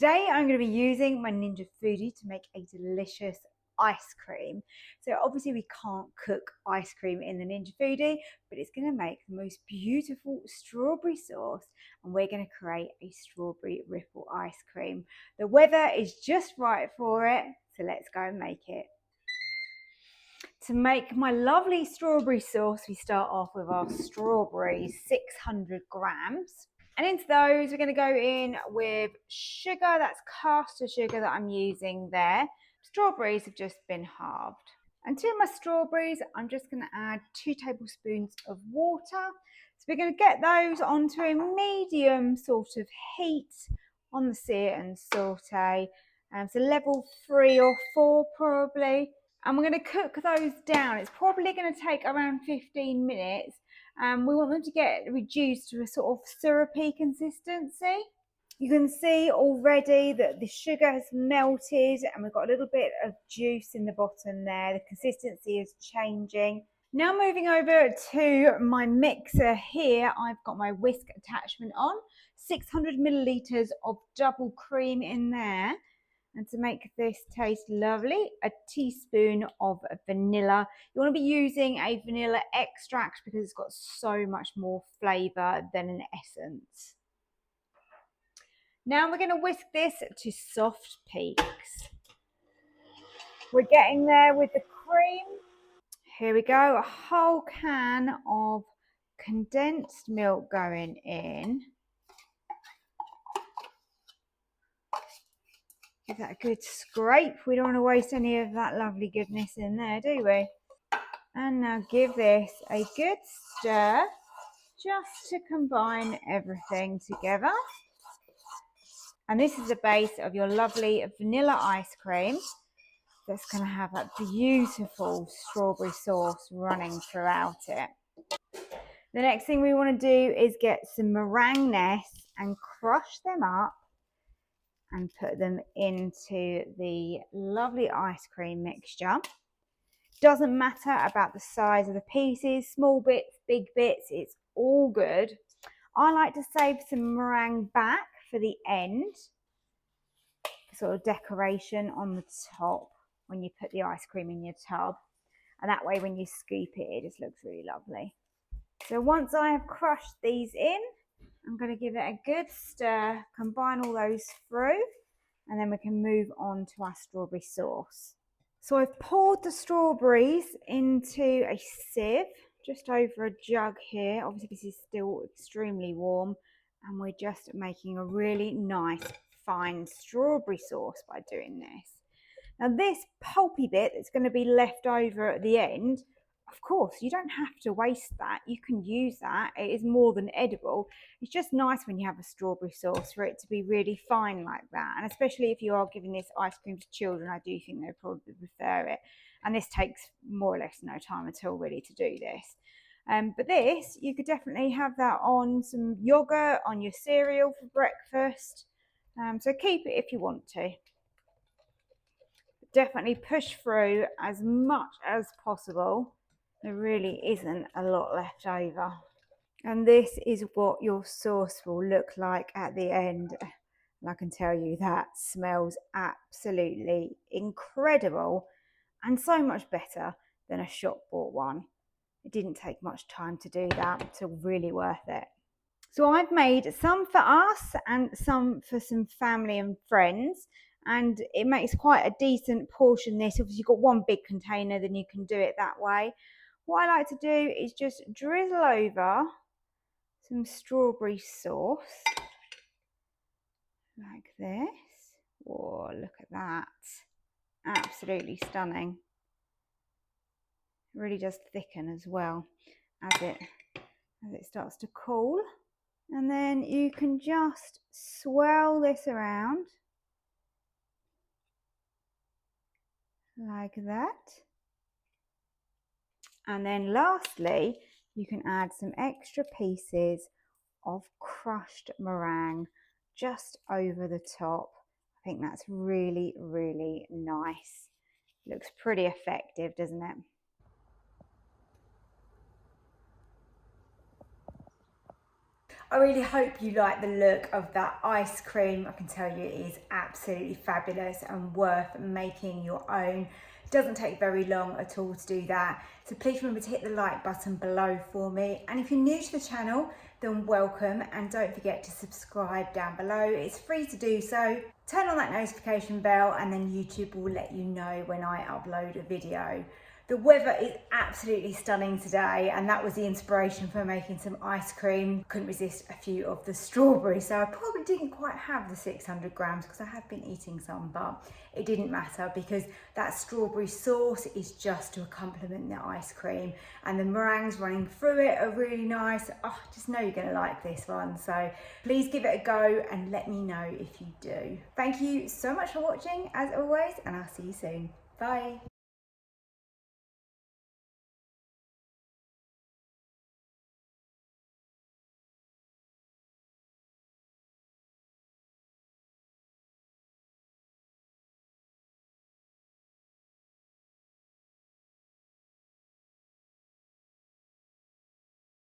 Today I'm going to be using my Ninja Foodi to make a delicious ice cream. So obviously we can't cook ice cream in the Ninja Foodi, but it's going to make the most beautiful strawberry sauce, and we're going to create a strawberry ripple ice cream. The weather is just right for it, so let's go and make it. To make my lovely strawberry sauce, we start off with our strawberries, 600 grams. And into those, we're going to go in with sugar. That's caster sugar that I'm using there. Strawberries have just been halved. And to my strawberries, I'm just going to add 2 tablespoons of water. So we're going to get those onto a medium sort of heat on the sear and saute. So level 3 or 4 probably. And we're going to cook those down. It's probably going to take around 15 minutes. We want them to get reduced to a sort of syrupy consistency. You can see already that the sugar has melted and we've got a little bit of juice in the bottom there. The consistency is changing. Now moving over to my mixer here, I've got my whisk attachment on. 600 millilitres of double cream in there. And to make this taste lovely, a teaspoon of vanilla. You want to be using a vanilla extract because it's got so much more flavour than an essence. Now we're going to whisk this to soft peaks. We're getting there with the cream. Here we go, a whole can of condensed milk going in. Give that a good scrape. We don't want to waste any of that lovely goodness in there, do we? And now give this a good stir just to combine everything together. And this is the base of your lovely vanilla ice cream that's going to have that beautiful strawberry sauce running throughout it. The next thing we want to do is get some meringue nests and crush them up and put them into the lovely ice cream mixture. Doesn't matter about the size of the pieces, small bits, big bits, it's all good. I like to save some meringue back for the end, sort of decoration on the top when you put the ice cream in your tub. And that way when you scoop it, it just looks really lovely. So once I have crushed these in, I'm going to give it a good stir, combine all those through, and then we can move on to our strawberry sauce. So I've poured the strawberries into a sieve, just over a jug here. Obviously this is still extremely warm, and we're just making a really nice fine strawberry sauce by doing this. Now this pulpy bit that's going to be left over at the end, of course, you don't have to waste that. You can use that. It is more than edible. It's just nice when you have a strawberry sauce for it to be really fine like that. And especially if you are giving this ice cream to children, I do think they'll probably prefer it. And this takes more or less no time at all really to do this. But this, you could definitely have that on some yogurt, on your cereal for breakfast. So keep it if you want to. Definitely push through as much as possible. There really isn't a lot left over. And this is what your sauce will look like at the end. And I can tell you that smells absolutely incredible and so much better than a shop bought one. It didn't take much time to do that, so really worth it. So I've made some for us and some for some family and friends, and it makes quite a decent portion this. Obviously you've got one big container, then you can do it that way. What I like to do is just drizzle over some strawberry sauce like this. Whoa, look at that. Absolutely stunning. It really does thicken as well as it starts to cool. And then you can just swirl this around like that. And then lastly, you can add some extra pieces of crushed meringue just over the top. I think that's really, really nice. Looks pretty effective, doesn't it? I really hope you like the look of that ice cream. I can tell you it is absolutely fabulous and worth making your own. It doesn't take very long at all to do that. So please remember to hit the like button below for me. And if you're new to the channel, then welcome, and don't forget to subscribe down below. It's free to do so. Turn on that notification bell and then YouTube will let you know when I upload a video. The weather is absolutely stunning today, and that was the inspiration for making some ice cream. Couldn't resist a few of the strawberries, so I probably didn't quite have the 600 grams because I have been eating some, but it didn't matter because that strawberry sauce is just to complement the ice cream, and the meringues running through it are really nice. Oh, I just know you're going to like this one, so please give it a go and let me know if you do. Thank you so much for watching as always, and I'll see you soon. Bye.